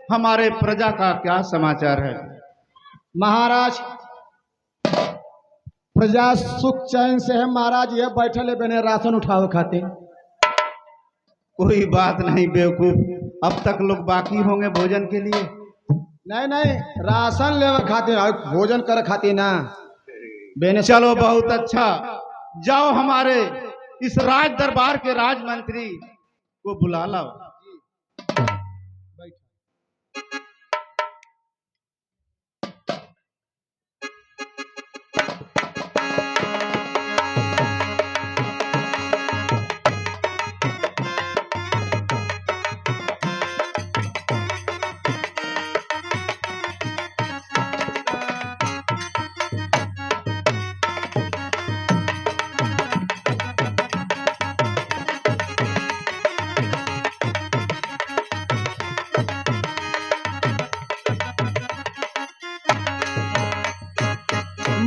हमारे प्रजा का क्या समाचार है? महाराज प्रजा सुख चैन से है महाराज। ये बैठे बने राशन उठाओ खाते। कोई बात नहीं बेवकूफ, अब तक लोग बाकी होंगे भोजन के लिए। नहीं नहीं, राशन ले खाते भोजन कर खाते ना बेने। चलो बहुत अच्छा, जाओ हमारे इस राज दरबार के राजमंत्री को बुला लाओ।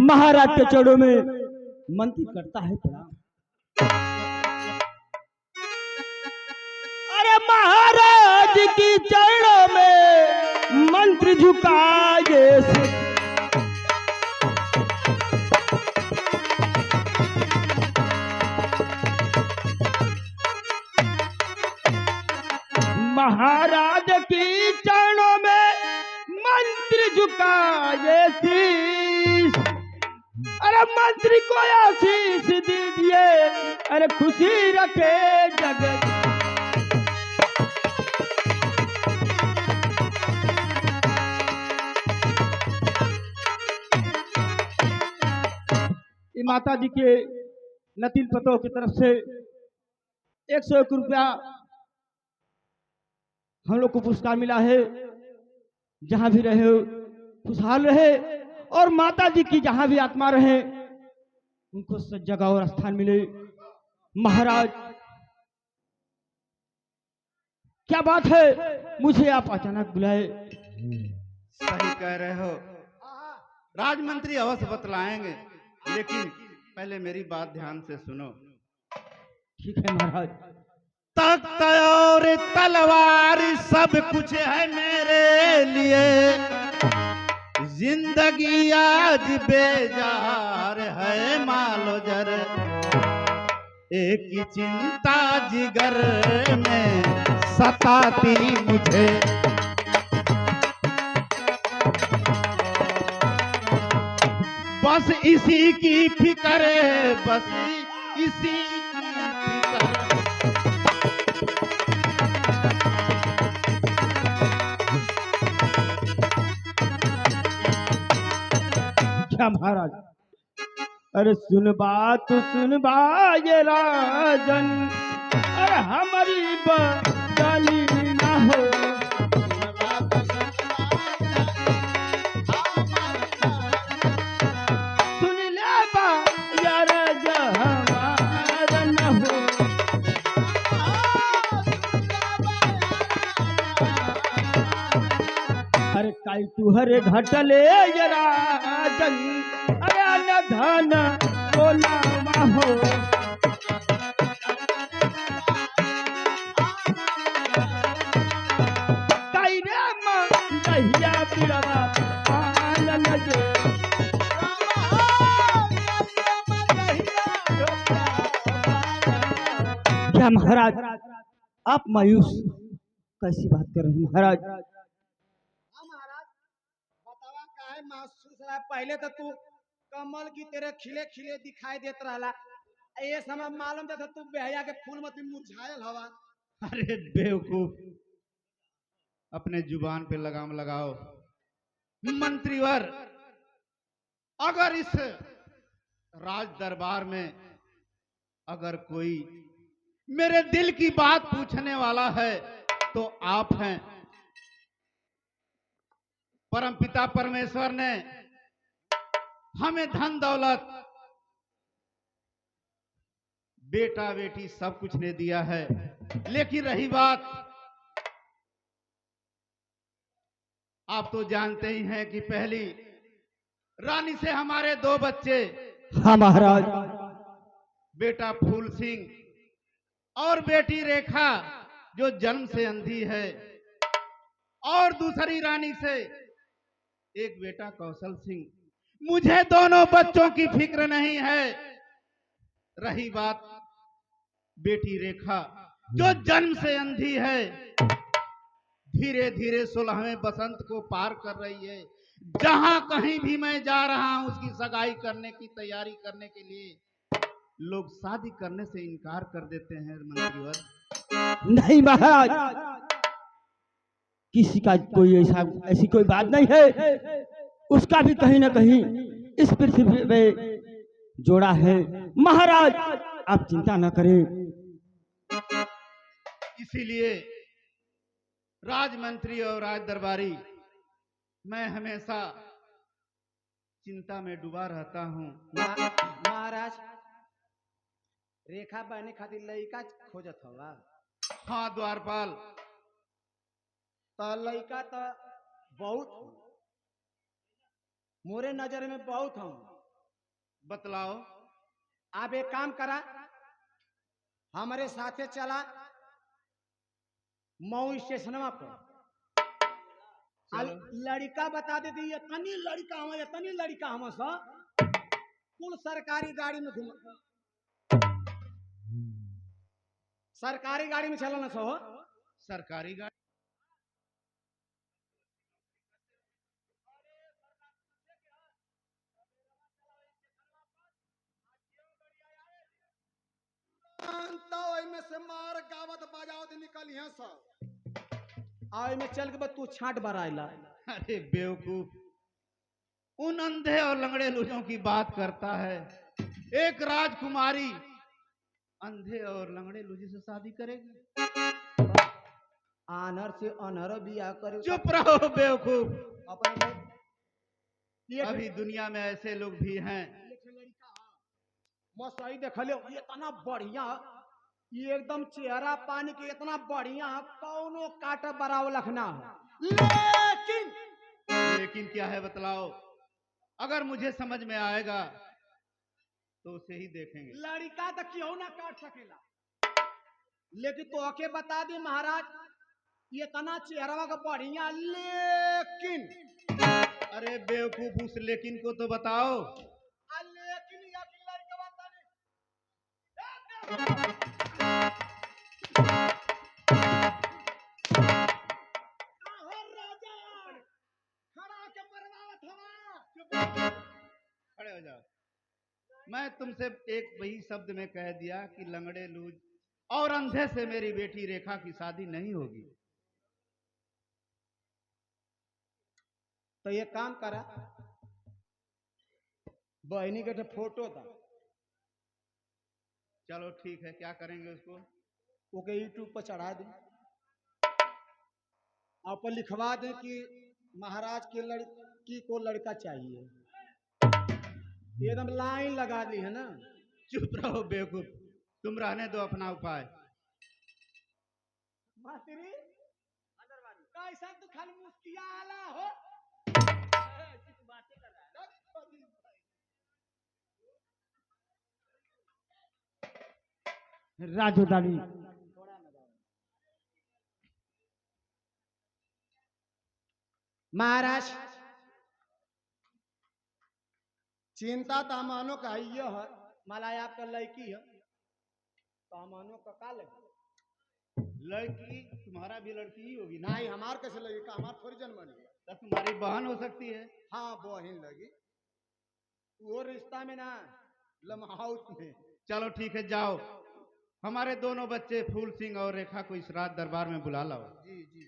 महाराज के चरणों में मंत्री करता है प्रणाम। अरे महाराज की चरणों में मंत्री झुकाए से। महाराज की चरणों में मंत्री झुकाए शीश। अरे मंत्री को आशीष दीजिए, अरे खुशी रखे जगत। माता जी के नतिल पतों की तरफ से 101 रुपया हम लोग को पुरस्कार मिला है। जहां भी रहे खुशहाल रहे और माता जी की जहां भी आत्मा रहे उनको सच जगह और स्थान मिले। महाराज क्या बात है, मुझे आप अचानक बुलाए? सही कह रहे हो, राजमंत्री अवश्य बतलाएंगे, लेकिन पहले मेरी बात ध्यान से सुनो। ठीक है महाराज। तख्त और तलवार सब कुछ है मेरे लिए, जिंदगी आज बेजार है मालो जर, एक ही चिंता जिगर में सताती मुझे। बस इसी की फिक्र है, बस इसी की फिक्र। क्या महाराज? अरे सुन बात ये राजन, अरे हमारी बदली ना हो। सुन ले यार हमारा न हो। अरे काई तू हरे घटले ये राजन, अरे न धन बोला हो। काई रे दहिया पिरवा आनन जो। क्या महाराज आप मायूस कैसी बात कर रहे हैं महाराज? पहले तो तू कमल की तेरे खिले खिले दिखाई देत रहला, ये समय मालूम था तू बेहया के फूल मत मुरझायल हवा। अरे बेवकूफ, अपने जुबान पे लगाम लगाओ। मंत्रीवर, अगर इस राज दरबार में अगर कोई मेरे दिल की बात पूछने वाला है तो आप हैं। परमपिता परमेश्वर ने हमें धन दौलत, बेटा बेटी सब कुछ ने दिया है, लेकिन रही बात, आप तो जानते ही हैं कि पहली रानी से हमारे 2 बच्चे। हाँ महाराज। बेटा फूल सिंह और बेटी रेखा जो जन्म से अंधी है। और दूसरी रानी से एक बेटा कौशल सिंह। मुझे दोनों बच्चों की फिक्र नहीं है। रही बात बेटी रेखा, जो जन्म से अंधी है, धीरे धीरे 16वें बसंत को पार कर रही है। जहां कहीं भी मैं जा रहा हूं उसकी सगाई करने की तैयारी करने के लिए लोग शादी करने से इनकार कर देते हैं मंत्रीवर। नहीं महाराज, किसी का कोई ऐसी कोई बात नहीं है। उसका भी कहीं ना कहीं इस पृथ्वी पे जोड़ा है। महाराज आप चिंता न करें। इसीलिए राजमंत्री और राज दरबारी, मैं हमेशा चिंता में डूबा रहता हूं। महाराज रेखा बहने खातिर लड़का खोजत हवा। हाँ द्वारपाल, तो लड़का तो बहुत मोरे नजर में बहुत हूं। बतलाओ। आप एक काम करा, हमारे साथे चला मऊ स्टेशनवा पर। लड़का बता देती इतनी लड़का हम सा कुल सरकारी गाड़ी में घूम, सरकारी गाड़ी में चलना सो। सरकारी गाड़ी में से मार गावत बजावत निकल यहाँ सब आए में चल के बस तू छाट बराइला। अरे बेवकूफ, उन अंधे और लंगड़े लूजों की बात करता है। एक राजकुमारी अंधे और लंगड़े लूजे से शादी करेगी? आनर से अनहर बियाह करे। चुप रहो बेवकूफ। अपने अभी दुनिया में ऐसे लोग भी हैं। मसाई देख ले इतना बढ़िया, ये एकदम चेहरा पानी के इतना बढ़िया कौनो काटा बराव लखना। लेकिन क्या है बतलाओ। अगर मुझे समझ में आएगा तो उसे ही देखेंगे। लड़का तो क्यों ना काट सकेला, लेकिन तो आके बता दे महाराज ये तना चेहरा का बढ़िया। लेकिन अरे बेवकूफ, उस लेकिन को तो बताओ। लेकिन लड़का बता खड़े हो जाओ। मैं तुमसे एक वही शब्द में कह दिया कि लंगड़े लूज और अंधे से मेरी बेटी रेखा की शादी नहीं होगी। तो ये काम करा, बहनी के फोटो था। चलो ठीक है, क्या करेंगे उसको? ओके यूट्यूब पर चढ़ा दे और पर लिखवा दे कि महाराज के लड़की को लड़का चाहिए। एकदम लाइन लगा दी है ना। चुप रहो बेवकूफ, तुम रहने दो अपना उपाय। कैसा तू खाली मुस्किया आला हो। राजू दादी महाराज चिंता तामानो का ये है, मलाई आपका लड़की है तामानो का काल लड़की तुम्हारा भी लड़की ही होगी ना? नहीं हमार कैसे लगी का, हमार थोड़ी जन्मनी है। तो तुम्हारी बहन हो सकती है। हाँ बहन लगी वो रिश्ता में ना लम्हाउस में। चलो ठीक है, जाओ हमारे दोनों बच्चे फूल सिंह और रेखा को इस रात दरबार में बुला लाओ। जी जी।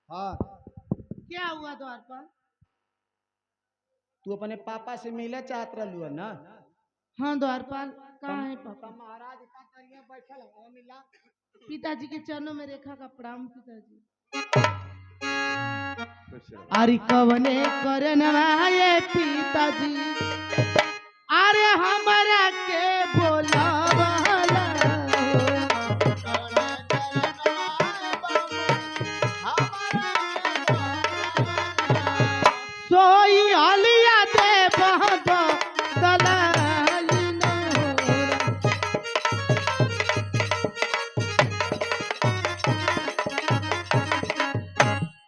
हाँ क्या हुआ द्वारपाल? तू अपने पापा से मिले चाहत रहलू है ना? हाँ द्वारपाल, कहाँ है पापा? महाराज का करिया बैठल हो मिला। पिताजी के चरणों में रेखा का प्रणाम पिताजी। अरे कवने करनवाए पिताजी अरे हमरा के बोलावला सोई हलिया दे बहबा दलाई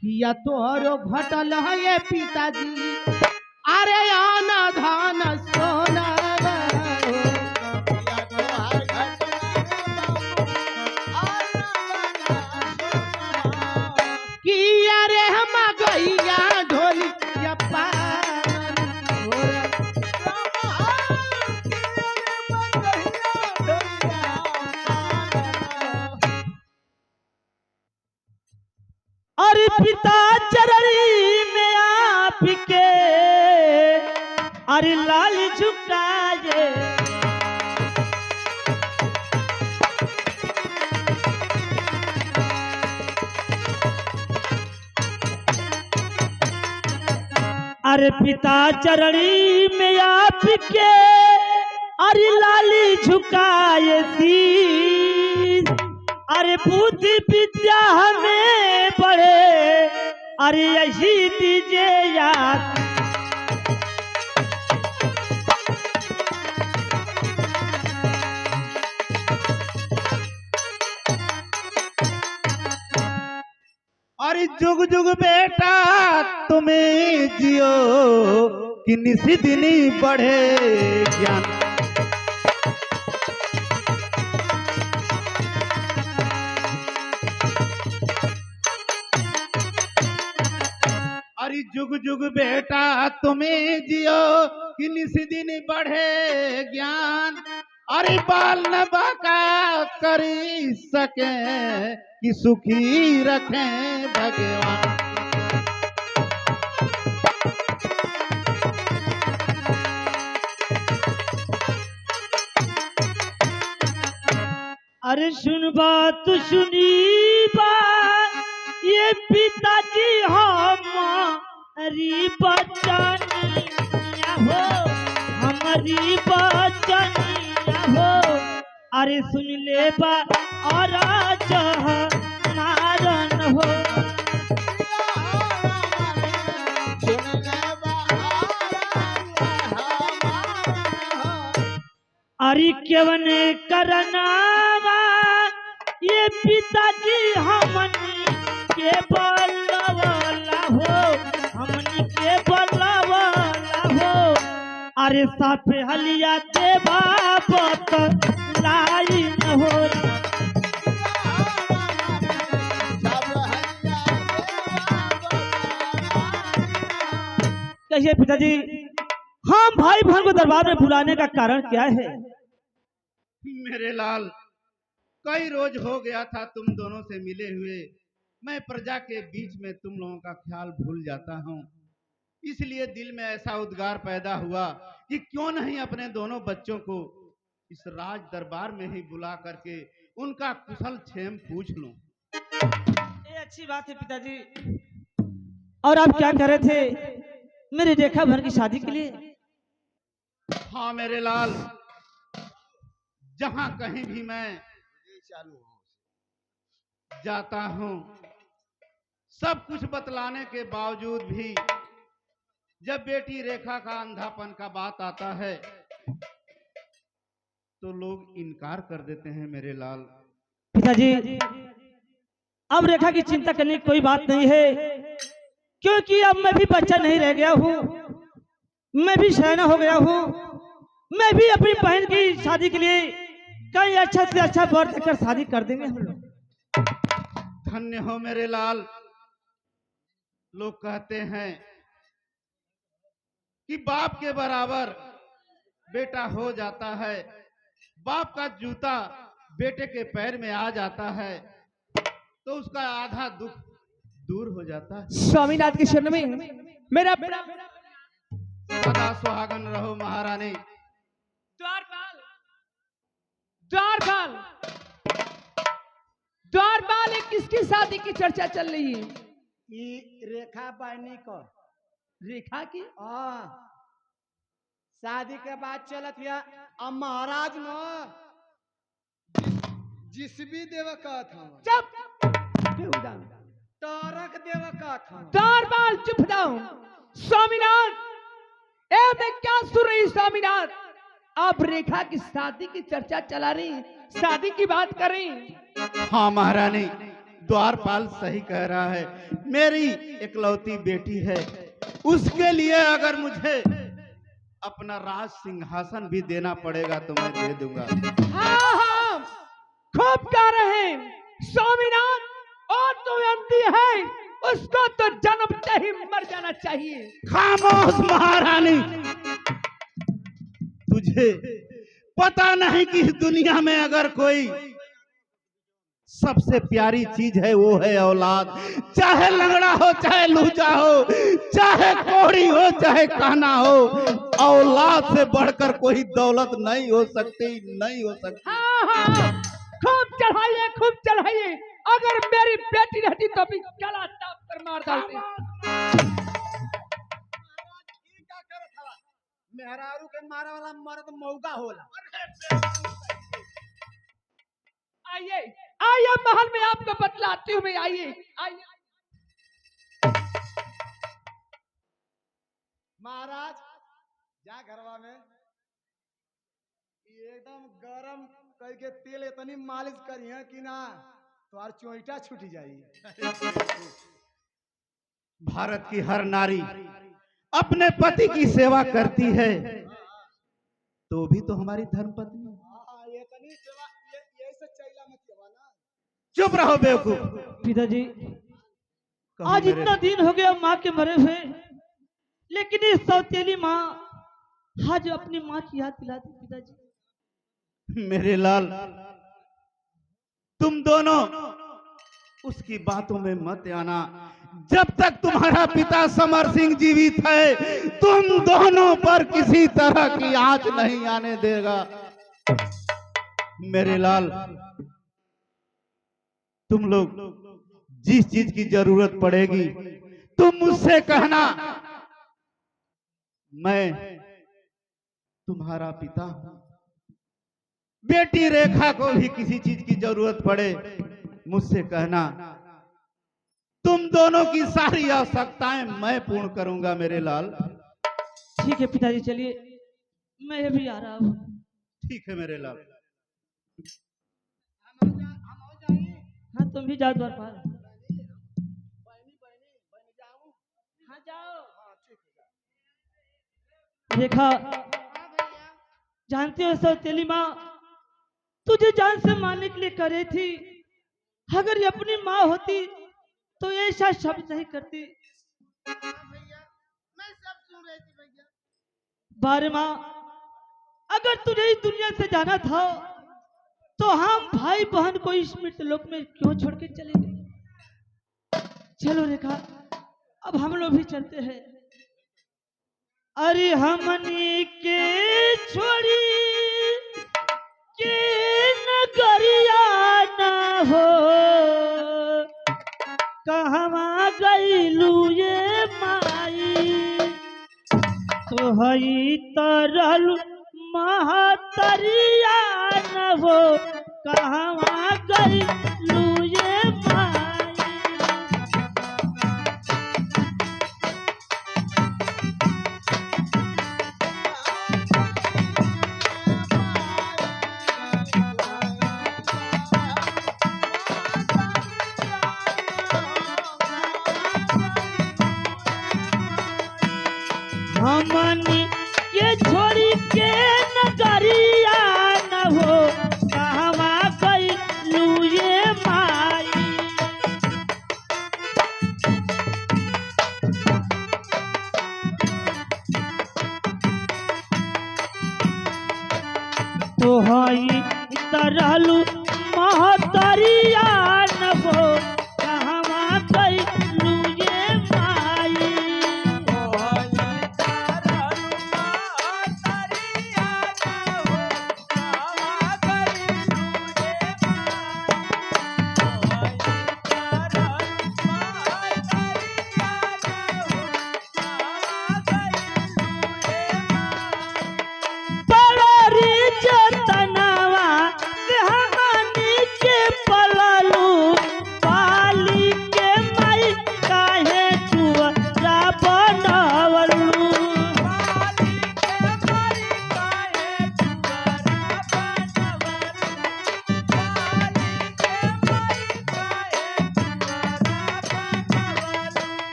किया तोरो घटल है ये पिताजी अरे आना धान सोना किया रे हम गैया ढोली या पान अरे पिता चरणी में आपके अरे लाल झुकाए अरे पिता चरणी में आपके अरे लाली झुकाए शीश अरे बुद्धि विद्या हमें बढ़े अरे यही दीजिए याद और जुग जुग बेटा तुम्हें जियो कि निसी दिनी बढ़े ज्ञान। अरे जुग जुग बेटा तुम्हें जियो कि निसी दिन बढ़े ज्ञान। अरे बाल न बाका करी सके कि सुखी रखें भगवान। अरे सुन बात सुनी बात ये पिताजी हमारी बचनिया हो हमारी बचनिया हो अरे सुन ले बा और मारन हो अरे केवन करनावा ये पिताजी हमनी के बलवाला हो हमनी के बलवाला हो अरे साफे हलिया ते बाबत लाई न हो कहिए पिताजी हम भाई बहन को दरबार में बुलाने का कारण क्या है? मेरे लाल कई रोज हो गया था तुम दोनों से मिले हुए। मैं प्रजा के बीच में तुम लोगों का ख्याल भूल जाता हूँ, इसलिए दिल में ऐसा उद्गार पैदा हुआ कि क्यों नहीं अपने दोनों बच्चों को इस राज दरबार में ही बुला करके उनका कुशल क्षेम पूछ लूं। ये अच्छी बात है पिताजी। और आप क्या कह रहे थे मेरे रेखा बहन की शादी के लिए? हाँ मेरे लाल, जहां कहीं भी मैं जाता हूं सब कुछ बतलाने के बावजूद भी जब बेटी रेखा का अंधापन का बात आता है तो लोग इनकार कर देते हैं मेरे लाल। पिताजी अब रेखा की चिंता करने की कोई बात नहीं है, क्योंकि अब मैं भी बच्चा नहीं रह गया हूँ, मैं भी सयाना हो गया हूँ। मैं भी अपनी बहन की शादी के लिए कहीं अच्छा से अच्छा वर देखकर शादी कर देंगे हम लोग। धन्य हो मेरे लाल। लोग कहते हैं कि बाप के बराबर बेटा हो जाता है, बाप का जूता बेटे के पैर में आ जाता है तो उसका आधा दुख दूर हो जाता है। स्वामीनाथ के शरण में मेरा सदा सुहागन रहो महारानी। द्वारपाल एक किसकी शादी की चर्चा चल रही है? ई रेखा बहनी को रेखा की हाँ शादी के बाद चलत या अब महाराज न जिस भी देव का था चुप बेहुदा तारक देव का था चार बार चुप जाओ स्वामीनाथ ए मैं क्या सुन रही स्वामीनाथ आप रेखा की शादी की चर्चा चला रही शादी की बात कर रही हाँ महारानी, द्वारपाल सही कह रहा है। मेरी इकलौती बेटी है, उसके लिए अगर मुझे अपना राज सिंहासन भी देना पड़ेगा तो मैं दे दूंगा। हाँ हाँ खूब कह रहे हैं स्वामीनाथ और तो अंती है उसको तो जन्म से ही मर जाना चाहिए। खामोश महारानी, तुझे पता नहीं कि इस दुनिया में अगर कोई सबसे प्यारी चीज है वो है औलाद। चाहे लंगड़ा हो, चाहे लूचा हो, चाहे कोढ़ी हो, चाहे काना हो, औलाद से बढ़कर कोई दौलत नहीं हो सकती, नहीं हो सकती। हाँ हाँ खूब चढ़ाइए अगर मेरी बेटी रहती तो भी गला टाप कर मार डालते। मेहरारू के मारे वाला मर्द मौका होला। आइए आइए महल में आपको बतलाती हूँ मैं। आइए आइए महाराज जा घरवा में एकदम गरम करके तेल इतनी मालिश करिए कि ना तुम्हार चोइटा छूट जाई। भारत की हर नारी अपने पति की सेवा करती है, तो भी तो हमारी धर्मपत्नी। ये तनी सेवा ये से चैला मत केवा ना। चुप रहो बेवकूफ। पिताजी कहो आज मेरे- इतना दिन हो गया माँ के मरे हुए, लेकिन इस सौतेली माँ आज अपनी माँ की याद दिलाती। पिताजी मेरे लाल, तुम दोनों उसकी बातों में मत आना। जब तक तुम्हारा पिता समर सिंह जीवित है, तुम दोनों पर किसी तरह की आंच नहीं आने देगा। मेरे लाल, तुम लोग जिस चीज की जरूरत पड़ेगी तुम मुझसे कहना, मैं तुम्हारा पिता हूं। बेटी रेखा को भी किसी चीज की जरूरत पड़े मुझसे कहना। तुम दोनों की सारी आवश्यकताएं मैं पूर्ण करूंगा मेरे लाल। ठीक है पिताजी, चलिए मैं भी आ रहा हूँ। ठीक है मेरे लाल। हाँ तुम भी जाओ द्वारपाल। हाँ जाओ। रेखा जानती हो सौतेली माँ तुझे जान से मारने के लिए करे थी। अगर ये अपनी माँ होती तो ऐसा शब्द नहीं करती। बारे माँ, अगर तुझे इस दुनिया से जाना था तो हम भाई बहन को इस मृतलोक में क्यों छोड़ के चले गए। चलो रेखा अब हम लोग भी चलते हैं। अरे हमनी के छोड़ी के नगरिया ना हो, कहवा गईलू ये माई, तो हई तरल महतरिया न हो, कहवा गईलू ये माई। हमनी के छोड़ी के नगरिया न हो, कहवा गईलू ये माई। तो हई तरलू महतरिया न हो, कहवा गईलू ये माई।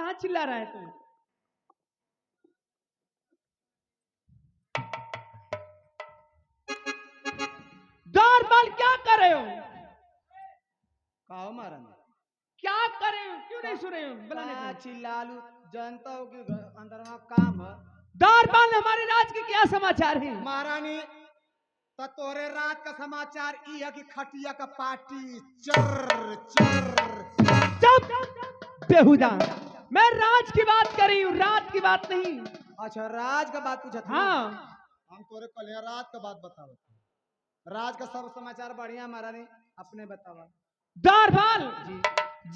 कहाँ चिल्ला रहा है तू? द्वारपाल क्या कर रहे हो? कहो महारानी क्या कर रहे हो? क्यों नहीं सुन रहे हो? बुलाने का को। चिल्लालू जनता हो कि अंदर में काम है द्वारपाल हमारे राज के क्या समाचार है? महारानी तो तोरे रात का समाचार ई है कि खटिया का पार्टी चर चर चुप बेहुदा। मैं राज की बात कर रही हूँ, रात की बात नहीं। अच्छा राज का बात पूछा था हाँ हम तोरे कल रात का बात बताओ राज का सब समाचार बढ़िया महारानी अपने बतावा द्वारपाल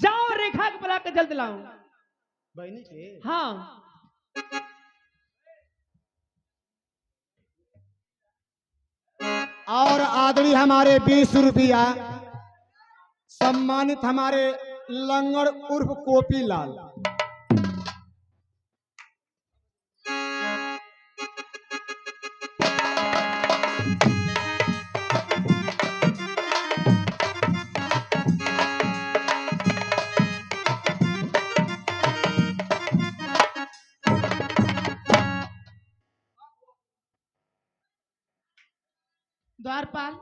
जाओ रेखा को बुला के जल्द लाओ। बहनी के हाँ और आदरणीय हमारे 20 रुपया सम्मानित हमारे लंगड़ उर्फ कोपी लाल द्वारपाल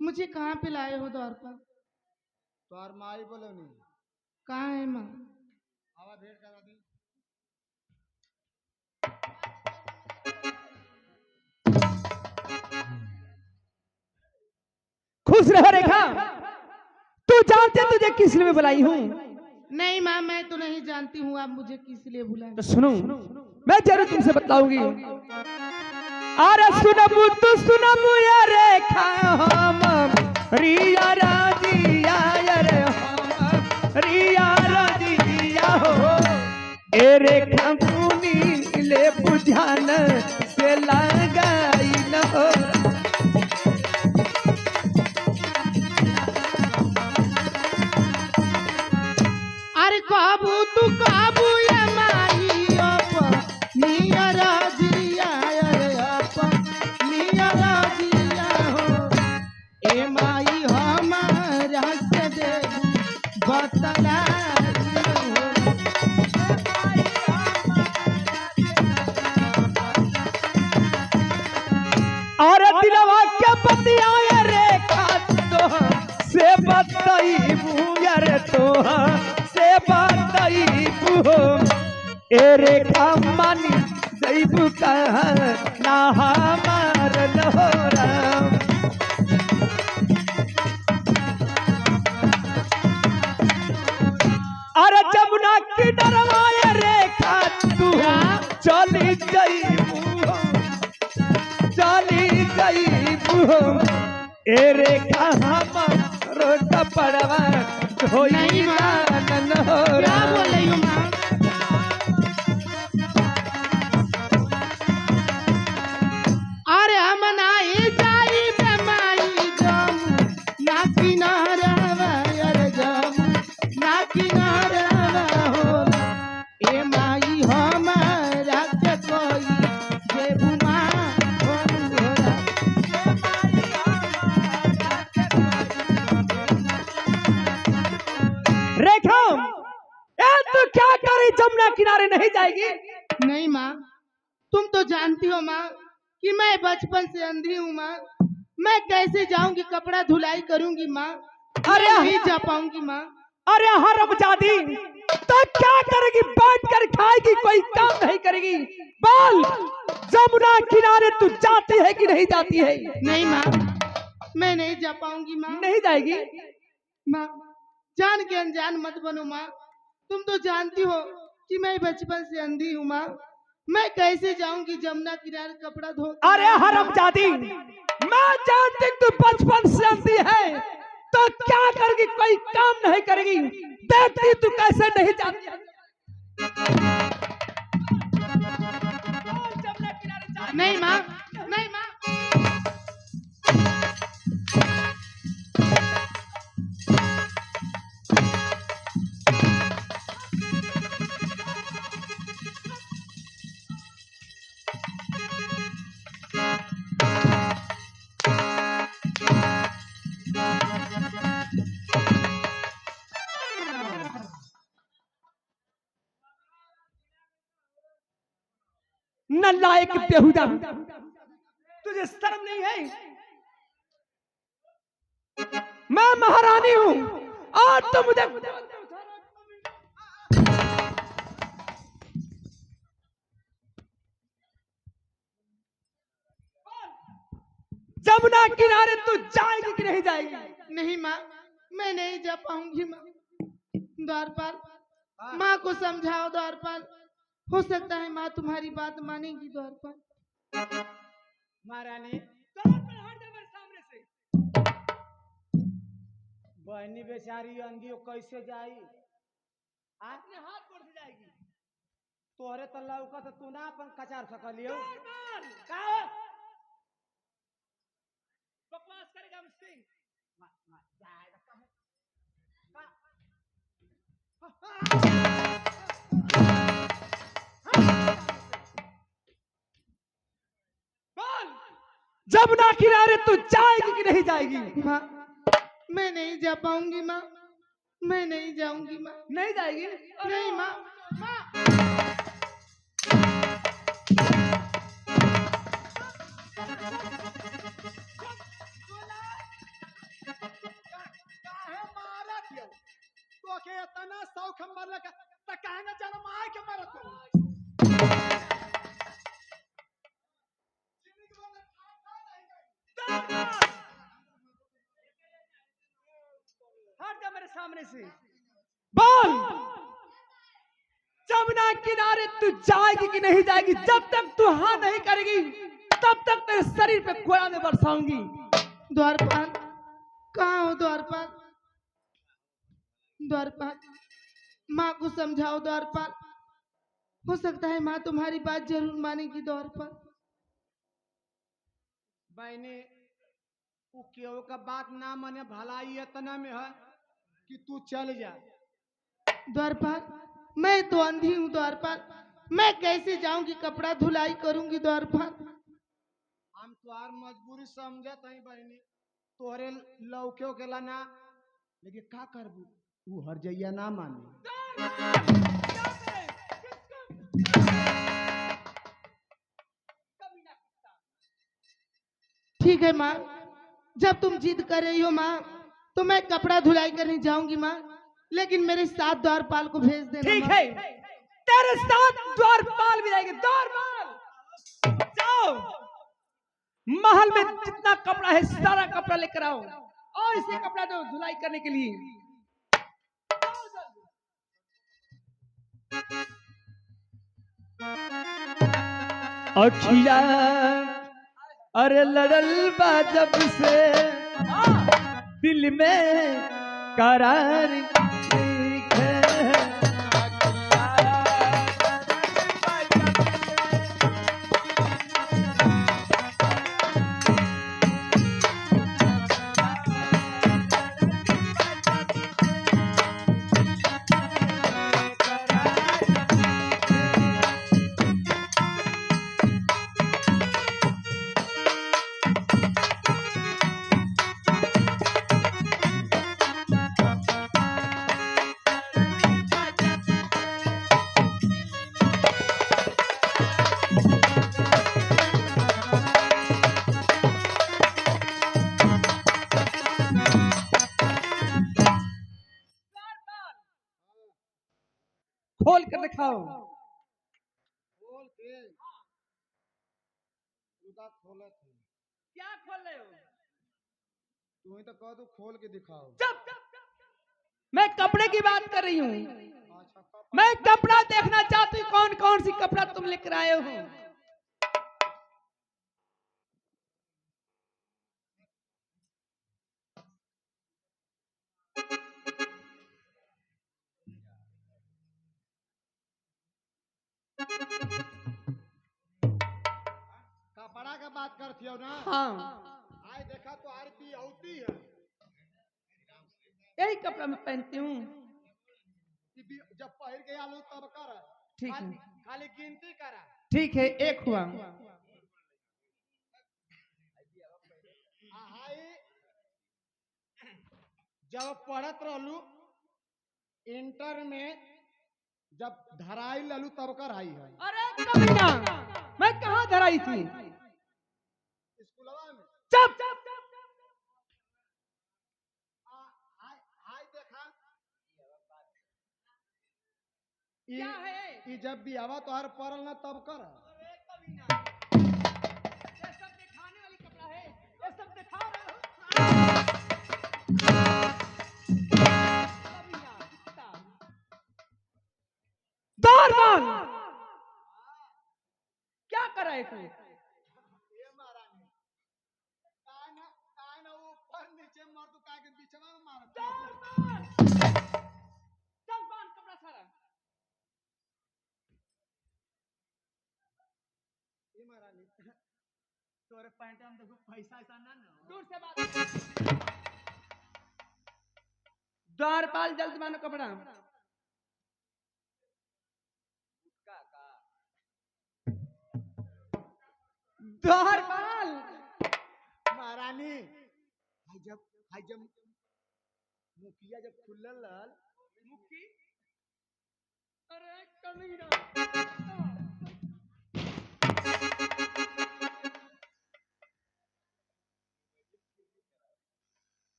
मुझे कहाँ पे लाए हो द्वारपाल? तोर माई बोलो नहीं कहाँ है माँ? आवा भेंट करा दी खुश रहो रेखा। तू जानते तुझे किस लिए बुलाई हूँ? नहीं माँ, मैं तो नहीं जानती हूँ आप मुझे किस लिए बुलाए। तो सुनो, मैं जरूर तुमसे बतलाऊंगी। अरे सुनबू तू सुनबू या रेखा हम रिया राजिया रे हम रिया राजिया हो ए रेखा सुनी ले बुझान से लगाई न हो। अरे काबू तू काबू ये माई निया राजिया रे निया राजिया हो ए माई हमारा से दे बतला और दिलवा के बतिया रेखा तो से बताई यार तो से बताई ए रेखा मानी जैब कहा ना हमार लोरा। अरे जमुना की डरवाए रेखा तू चली जैबू चली जैबू ए रेखा हमारो कपड़वा धोई लान लोरा। क्या बोल रही हूँ माँ? अरे हम नाई जाई बेमाई जम ना किनारा अरे जम ना किनारा हो ए माई हमारा के कोई जे बुमा रेखा ए तू क्या करे जमुना किनारे नहीं जाएगी? नहीं माँ, तुम तो जानती हो माँ कि मैं बचपन से अंधी हूँ माँ। मैं कैसे जाऊंगी, कपड़ा धुलाई करूंगी माँ। अरे नहीं जा पाऊंगी माँ। अरे हरमजादी तो क्या करेगी? बैठ कर खाएगी, कोई काम नहीं करेगी। बोल जमुना किनारे तू जाती है कि नहीं जाती है? नहीं माँ, मैं नहीं जा पाऊंगी माँ। नहीं जाएगी? माँ जान के अनजान मत बनो माँ। तुम तो जानती हो कि मैं बचपन से अंधी हूँ माँ। मैं कैसे जाऊंगी जमुना किनारे कपड़ा धो? अरे हरमजादी मैं जानती तू बचपन से अंधी है तो क्या करेगी? कोई काम नहीं करेगी। देखती तू कैसे नहीं जाती है। बोल जमुना किनारे जा। नहीं माँ, नहीं माँ। नालायक बेहुदा, तुझे शर्म नहीं है? मैं महारानी हूं और तुम मुझे जमुना किनारे तू जाएगी कि नहीं जाएगी? नहीं माँ, मैं नहीं जा पाऊंगी माँ। द्वारपाल, माँ को समझाओ द्वारपाल, हो सकता है माँ तुम्हारी बात मानेगी द्वारपाल। महारानी बहनी बेचारी अंधी कैसे जाई? अपने हाथ तोड़ से जाएगी। तोहरे तो लौका तो तू ना अपन कचार सकलियो। बकवास करेगा मुझसे? बोल, जमुना किनारे तू जाएगी कि नहीं जाएगी? माँ, मैं नहीं जा पाऊंगी माँ, मैं नहीं जाऊंगी माँ। नहीं जाएगी? नहीं माँ। काहे मारत हो? तो के इतना शौक मरले का त काहे न जन्म आए के मरत हो? हट जा मेरे सामने से। बोल, जमुना किनारे तू जाएगी कि नहीं जाएगी? जब तक तू हाँ नहीं करेगी तब तक तेरे शरीर पे कोड़ा में बरसाऊंगी। द्वारपाल, कहाँ हो द्वारपाल? द्वारपाल, माँ को समझाओ द्वारपाल, हो सकता है माँ तुम्हारी बात जरूर मानेगी द्वारपाल। बहनी उ केहू का बात ना माने, भलाई इतना में है कि तू चल जा। द्वारपाल, मैं तो अंधी हूँ द्वारपाल, मैं कैसे जाऊंगी, कपड़ा धुलाई करूंगी द्वारपाल। हम तुहार मजबूरी समझत हई बहनी, तोहरे लौके के ला ना, लेकिन का करबू? उ हर जइया ना माने। ठीक है माँ, जब तुम जिद कर रही हो माँ, तो मैं कपड़ा धुलाई करने जाऊंगी माँ, लेकिन मेरे साथ द्वारपाल को भेज देना। ठीक माँ। है, तेरे साथ द्वारपाल भी जाएगी। द्वारपाल, जाओ महल में जितना कपड़ा है सारा कपड़ा लेकर आओ और इसे कपड़ा दो धुलाई करने के लिए। अखिया अरे लड़ल बा जब से दिल में करार खोल कर दिखाओ। खोल के उदा खोलत है। क्या खोल रहे हो? तू ही तो कह दू खोल के दिखाओ। चुप, मैं कपड़े की बात कर रही हूँ। अच्छा कब मैं कपड़ा देखना चाहती हूँ, कौन कौन सी कपड़ा तुम लेकर आए हो। कपड़ा का बात करती हो ना? हाँ, आए देखा तो आरती होती है यही कपड़ा मैं पहनती हूँ। कि जब पहन के आलू तब कर। ठीक है, खाली गिनती करा। ठीक है, एक हुआ। हाय जब पढ़त रहलू इंटर में जब धराई ललू तब कर आई है अरे कमीना, मैं कहाँ धराई थी? स्कूलवा में। चुप। हाय देखा क्या है? ई जब भी आवा तो हर परल ना तब कर। अरे कमीना, ये सब दिखाने वाली कपड़ा है, ये सब दिखा रहे हो। कमीना, कुत्ता। दौड़बाज, क्या कर रहे थे? ये महारानी काय ना ऊपर नीचे मार तू काय के बीचवा में मार। चल बांध कपड़ा सारा। ये महारानी तोरे पैंट में देखो पैसा ऐसा ना दूर से बात। द्वारपाल जल्द मानो कपड़ा। द्वारपाल, महारानी हाय जब मुखिया जब खुलल लल मुक्की। अरे कमीना,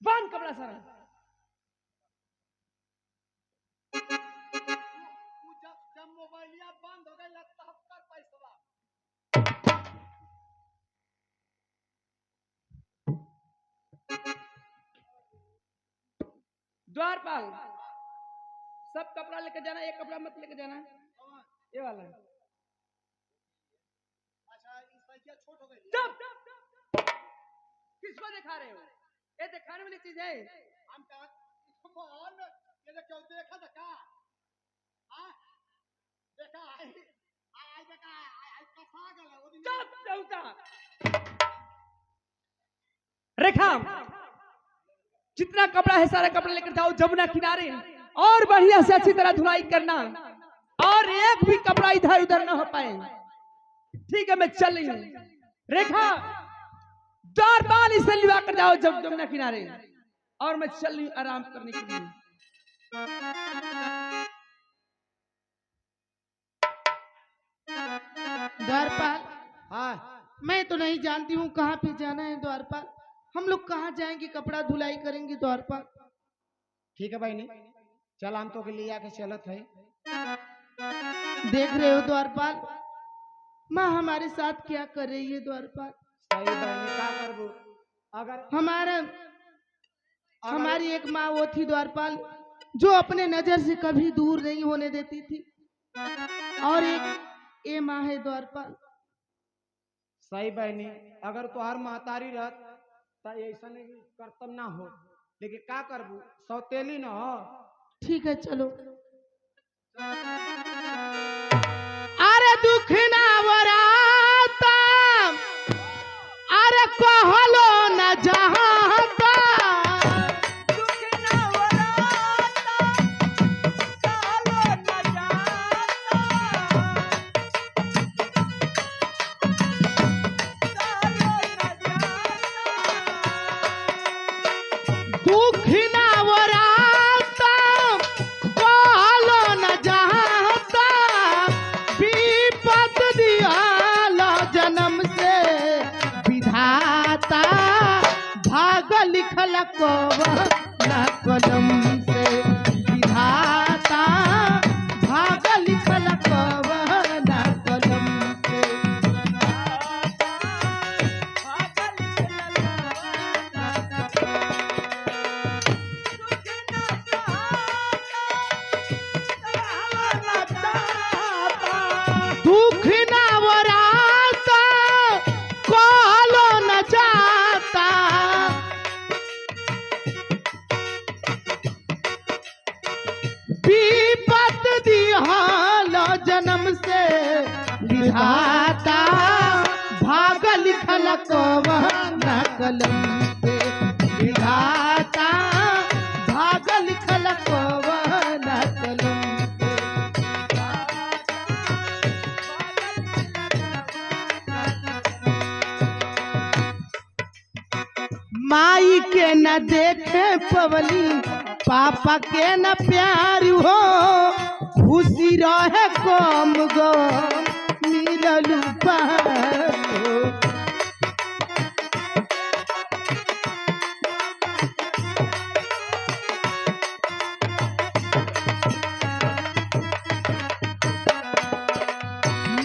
बांध कपड़ा सारा। जब मोबाइलिया बंद हो गई तब कर पैसा। द्वारपाल, सब कपड़ा लेके जाना, एक कपड़ा मत लेके जाना, ये वाला। अच्छा इस पैसा छोट हो गई। चुप। किसको दिखा रहे हो? ये दिखाने वाली चीज है। हम कहा मोहन ये देखो देखा देखा देखा आई देखा आई कसा गला वो दिन। चुप चौथा। रेखा, जितना कपड़ा है सारा कपड़ा लेकर जाओ जमुना किनारे, और बढ़िया से अच्छी तरह धुलाई करना, और एक भी कपड़ा इधर उधर ना हो पाए। ठीक है, मैं चल रही हूँ। रेखा, द्वारपाल इसे लिवा कर जाओ जमुना किनारे, और मैं चल रही हूँ आराम करने के लिए। द्वारपाल, हाँ मैं तो नहीं जानती हूँ कहाँ पे जाना है द्वारपाल। हम लोग कहाँ जाएंगे, कपड़ा धुलाई करेंगे द्वारपाल। ठीक है भाई नहीं चल हम तो के लिए आके चलत है। देख रहे हो द्वारपाल, माँ हमारे साथ क्या कर रही है द्वारपाल। सही बहनी का करबू अगर हमारी एक माँ वो थी द्वारपाल, जो अपने नजर से कभी दूर नहीं होने देती थी, और एक ये माँ है द्वारपाल। सही बहनी अगर तुहार महतारी रहत तो ऐसा नहीं कर्तव्य ना हो, लेकिन का करबू सौतेली न हो। ठीक है चलो। अरे दुख ना वराता, अरे कहलो न जहाता, दुख ना वराता, कहलो न जहाता, विपत दियाला जन्म से विधाता, भाग लिखल कवना कलम से विधाता, भाग लिखल कवना कलम से। दुख ना वराता, कहलो न जाता, विपत दिहाल जन्म से विधाता, भाग लिखल कवना कलम से विधाता, भाग लिखल कवना कलम से। माई के न देखे पवली, पापा के न प्यार हो, खुशी रहे कम गम मिलल उपहार हो।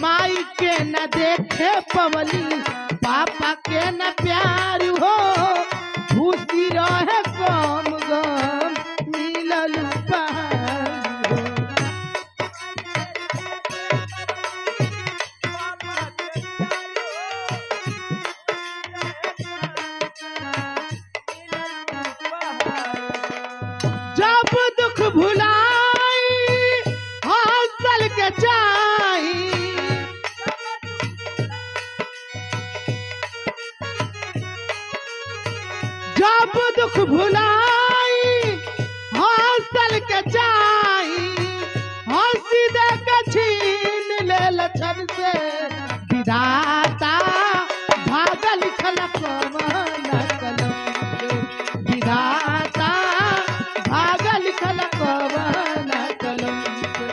माई के न देखे पवली पापा के न प्यार हो। खुशी रहे कम गम मिलल उपहार हो। जब दुख भुलाई हौसल के चाही। जब दुख भुलाई हौसल के चाही। हंसी दे के छीन ले लछन से विधाता भागल खलक मन कलम से। विधाता भागल खलक मन कलम से।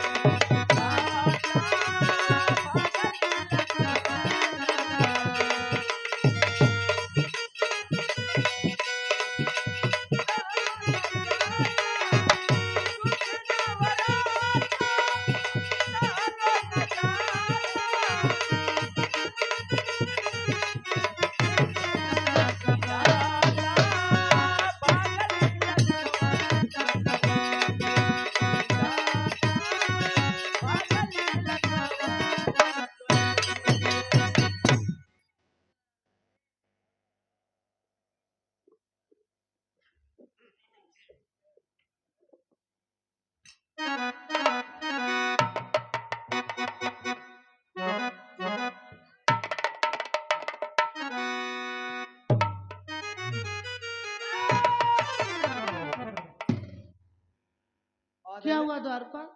क्या हुआ द्वारपाल?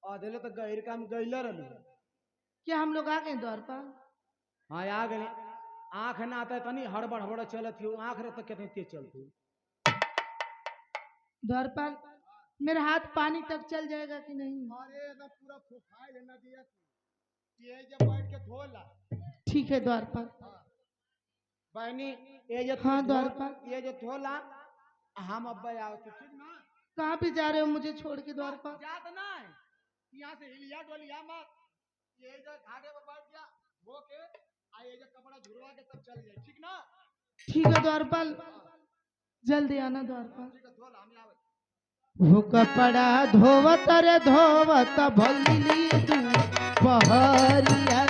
आधेले तो गहिर काम गइला रहलू। क्या हम लोग आ गए द्वारपाल? हाँ आ गए। आंख ना आता तनी हड़बड़ हड़बड़ चलत हो। आंख रे तो कितने तेज चलती। द्वारपाल मेरा हाथ पानी तक चल जाएगा कि नहीं? अरे ना पूरा फुफाई लेना दिया ये जब बैठ के धोला। ठीक है द्वारपाल। बहनी ये जो हाँ द्वारपाल। ये जो धोला हम अब्बा आओ तो ठीक ना। कहाँ पे जा रहे हो मुझे छोड़ के द्वारपाल? जात ना है यहाँ से हिलिया डोलिया मत। ये जो घाटे पर बैठ गया धो के आ ये जो कपड़ा झुरवा के तब चल जाए ठीक ना। ठीक है द्वारपाल जल्दी आना द्वारपाल। ठीक है धोला हम आवे। वो कपड़ा धोवत रे धोवत भल्ली दुपहरिया।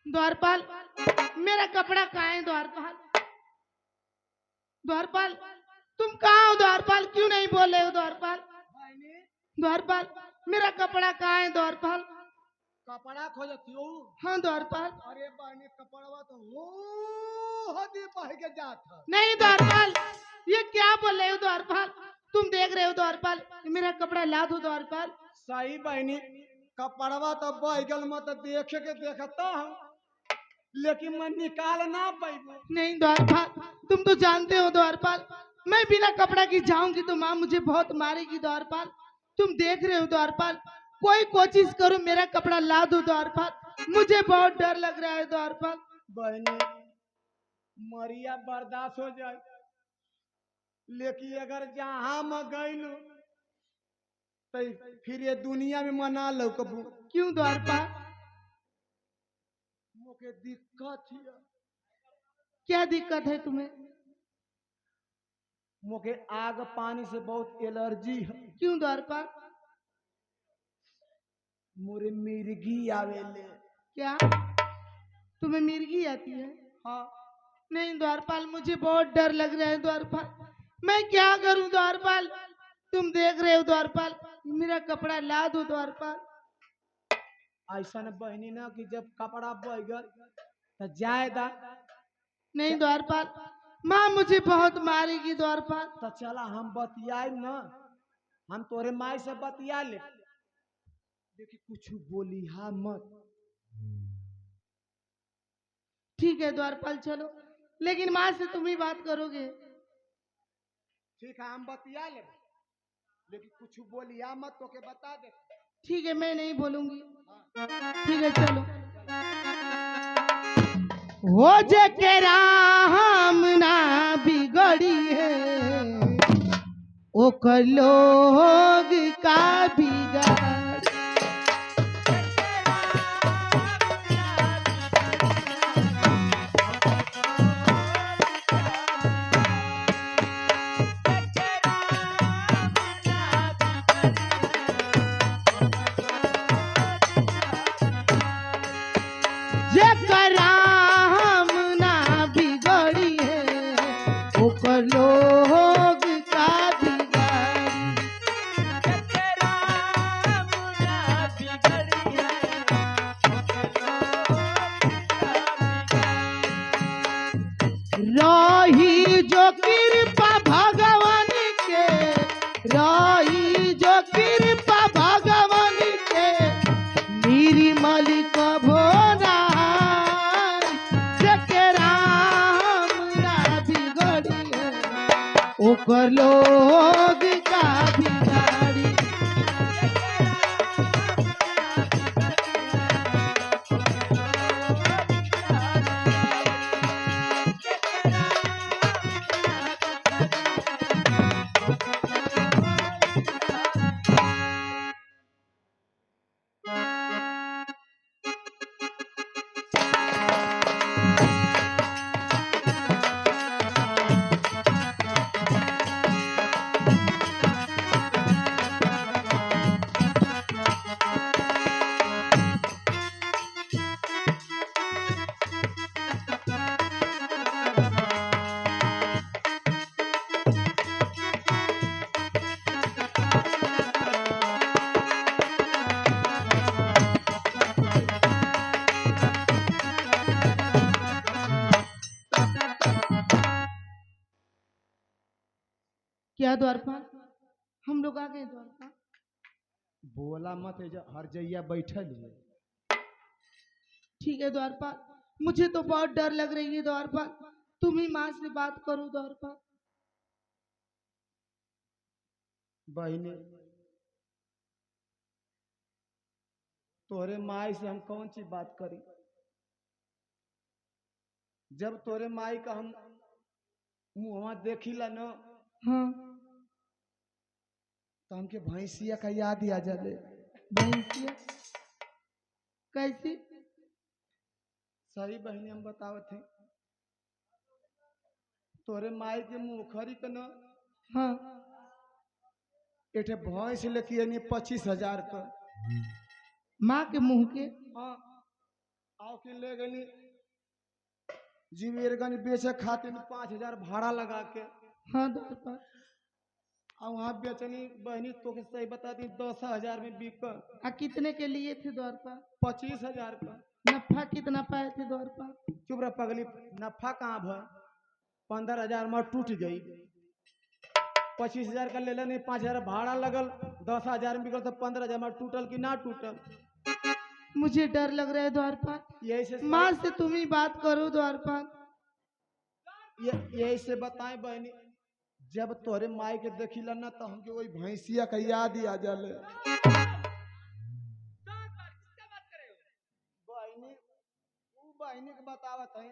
द्वारपाल मेरा कपड़ा कहाँ है द्वारपाल? द्वारपाल तुम कहाँ हो द्वारपाल? क्यों नहीं बोले हो द्वारपाल? द्वारपाल मेरा कपड़ा कहाँ है द्वारपाल? कपड़ा खोजती हो? हाँ द्वारपाल। अरे बहनी कपड़वा तो हो हदी पह के जात है। नहीं द्वारपाल ये क्या बोल रहे हो द्वारपाल? तुम देख रहे हो द्वारपाल मेरा कपड़ा ला दो द्वारपाल। सही बहनी कपड़वा तो बैगल में तो देख के देखता हूँ लेकिन मैं निकाल ना पाई। नहीं द्वारपाल तुम तो जानते हो द्वारपाल मैं बिना कपड़ा की जाऊंगी तो माँ मुझे बहुत मारेगी द्वारपाल। तुम देख रहे हो द्वारपाल कोई कोशिश करो मेरा कपड़ा ला दो द्वारपाल। मुझे बहुत डर लग रहा है द्वारपाल। बहनी मरिया बर्दाश्त हो जाए, लेकिन अगर जहां मैं गईलू तो फिर ये दुनिया में मना लो कबू। क्यों द्वारपाल? मुझे दिक्कत है, क्या दिक्कत है तुम्हें? मुझे आग पानी से बहुत एलर्जी है। क्यों द्वारपाल? मुझे मिर्गी आवेले। क्या तुम्हें मिर्गी आती है? हाँ नहीं द्वारपाल, मुझे बहुत डर लग रहा है द्वारपाल। मैं क्या करूं द्वारपाल? तुम देख रहे हो द्वारपाल, मेरा कपड़ा ला दो द्वारपाल। ऐसा न बहनी ना कि जब कपड़ा बह गए तो जायदा। नहीं द्वारपाल, माँ मुझे बहुत मारेगी द्वारपाल। तो चला हम बतियाए न, हम तोरे माई से बतिया ले। देखी कुछ बोली हा मत। ठीक है द्वारपाल चलो, लेकिन माँ से तुम ही बात करोगे। ठीक है हम बतिया ले, लेकिन कुछ बोली हा मत, तो के बता दे। ठीक है मैं नहीं बोलूंगी। ठीक है चलो। हो जे के राम ना बिगड़ी है, ओकर लोग का बिगाड़। जेकर राम ना बिगड़ी है, ओकर लोग का बिगाड़ी। रही जो कृपा भगवान के, रही जो कृपा भगवान के, निर्मल कभो ओकर लोग का बिगाड़ी। क्या द्वारपाल, हम लोग आ गए द्वारपाल। बोला मत, हर जइया बैठल है। ठीक है द्वारपाल, मुझे तो बहुत डर लग रही है द्वारपाल, तुम ही माँ से बात करो द्वारपाल। बहनी तोरे माई से हम कौन सी बात करी? जब तोरे माई का हम मुँहवा देखिला न, हाँ तो हमके भैंसिया का याद ही आ जाले। भैंसिया कैसी? सही बहनी हम बतावत थे, तोरे माई के मुखरी के न हाँ एठे भैंस लेके यानी 25,000 का। माँ के मुंह के? हाँ आओ के ले गनी जीवेरगंज बेचे खातिर 5,000 भाड़ा लगा के। हाँ द्वारपाल। और वहाँ बेचनी बहनी तो के सही बता दी 10,000 में बिक। कितने के लिए थे द्वारपाल? 25,000 का। नफा कितना पाए थे द्वारपाल? चुप रह पगली, नफा कहाँ भर, 15,000 में टूट गई। 25,000 का ले लेनी, 5,000 भाड़ा लगल, 10,000 में बिकल तो 15,000 में टूटल कि ना टूटल? मुझे डर लग रहा है द्वारपाल, यही से माँ से तुम ही बात करो द्वारपाल। यही से बताएं बहनी, जब तोरे माई के देखिला ना तो हमके वही भैंसिया का याद ही आ जाले। बहनी वो बहनी के बतावा आवत है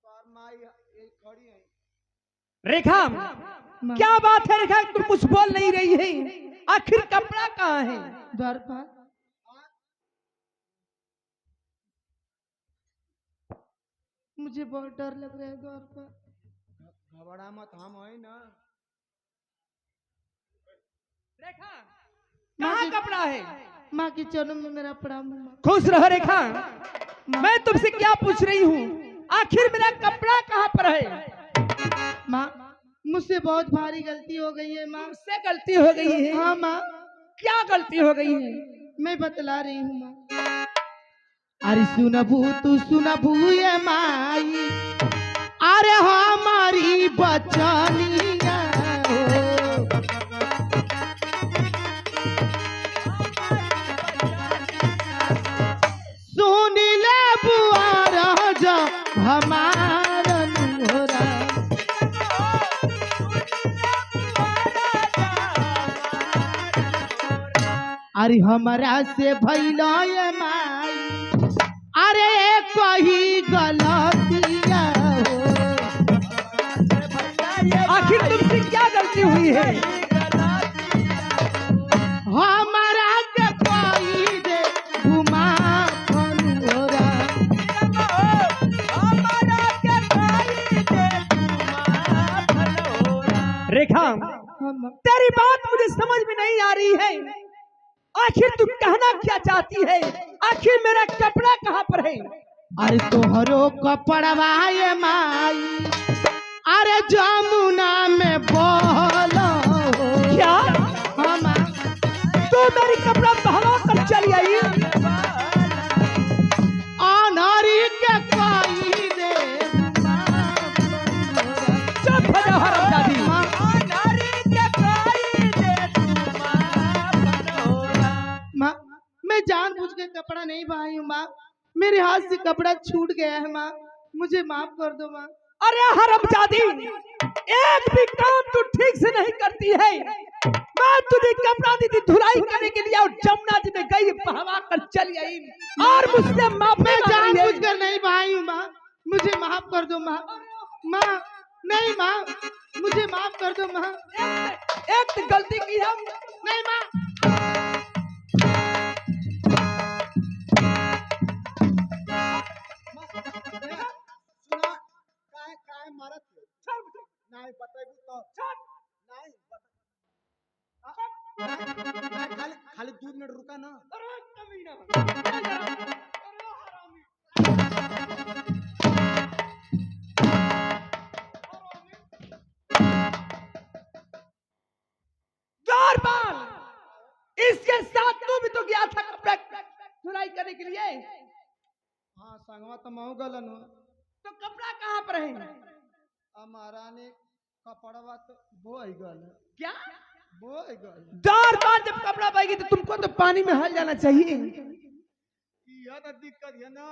तोर माई ये खड़ी है। रेखा क्या बात है रेखा, तुम कुछ बोल नहीं रही है, आखिर कपड़ा कहाँ है? द्वारपाल मुझे बहुत डर लग रहा है द्वारपाल। घबरा मत, हम है ना। रेखा कहाँ कपड़ा है? माँ के चरणों में मेरा प्रणाम है माँ। खुश रहो रेखा, मैं तुमसे क्या पूछ रही हूँ, आखिर मेरा कपड़ा कहाँ पर है? माँ मुझसे बहुत भारी गलती हो गई है माँ। मुझसे गलती हो गई है? हाँ माँ क्या गलती हो गई है? मैं बतला रही हूँ माँ। अरे सुनबू तू सुनबू ये माई, अरे हमारी बचनिया हो। सुन ले बुआ राजा हमारा नूरा। अरे हमारा से भैला ये माई, अरे कही गलतिया हो। आखिर तुमसे क्या गलती हुई है? हमारा के कोई दे घुमा फनोरा। रेखा तेरी बात मुझे समझ में नहीं आ रही है, आखिर तू कहना क्या चाहती है? आखिर मेरा कपड़ा कहाँ पर है? अरे तोहरो कपड़वा ये माई, अरे जमुना में बोलो क्या हम तू मेरी कपड़ा बहवा कर चली आई? अनहरी के कोई दे चुप हो जाओ हरामजादी। माँ मैं जानबूझ के कपड़ा नहीं बहाई हूँ माँ, मेरे हाथ से कपड़ा छूट गया है माँ, मुझे माफ कर दो माँ। अरे हरामजादी, एक भी काम तू ठीक से नहीं करती है। मैं तुझे कपड़ा दी थी धुलाई करने के लिए और जमुना जी में गई बहवा कर चली आई और मुझसे माफ मैं मांग रही है। जानबूझ कर नहीं बहाई हूँ माँ, मुझे माफ कर दो माँ। माँ नहीं माँ, मुझे माफ कर दो माँ। एक तो गलती की हम नहीं माँ। खाली 2 मिनट रुका ना। द्वारपाल, इसके साथ तू भी तो गया था कपड़ा धुलाई करने के लिए, हाँ संगवा तो महू गलन हो। तो कपड़ा कहाँ पर है? हमारा ने कपड़वा तो बोई गल क्या बोई गल। द्वारपाल, जब कपड़ा पाएगी तो तुमको तो पानी में हल जाना चाहिए। यह तो दिक्कत है ना।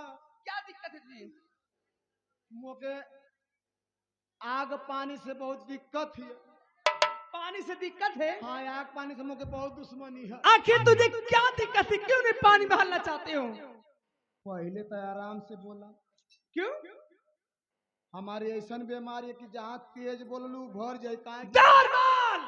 क्या दिक्कत है जी? मोके आग पानी से बहुत दिक्कत है। पानी से दिक्कत है? हाँ आग पानी से मोके बहुत दुश्मनी है। आखिर तुझे क्या दिक्कत है, क्यों नहीं पानी में हलना चाहते हो? पहले तो आराम से बोला, क्यों? हमारी ऐसा बीमारी है कि जहाँ तेज बोललू भर जाए का। द्वारपाल,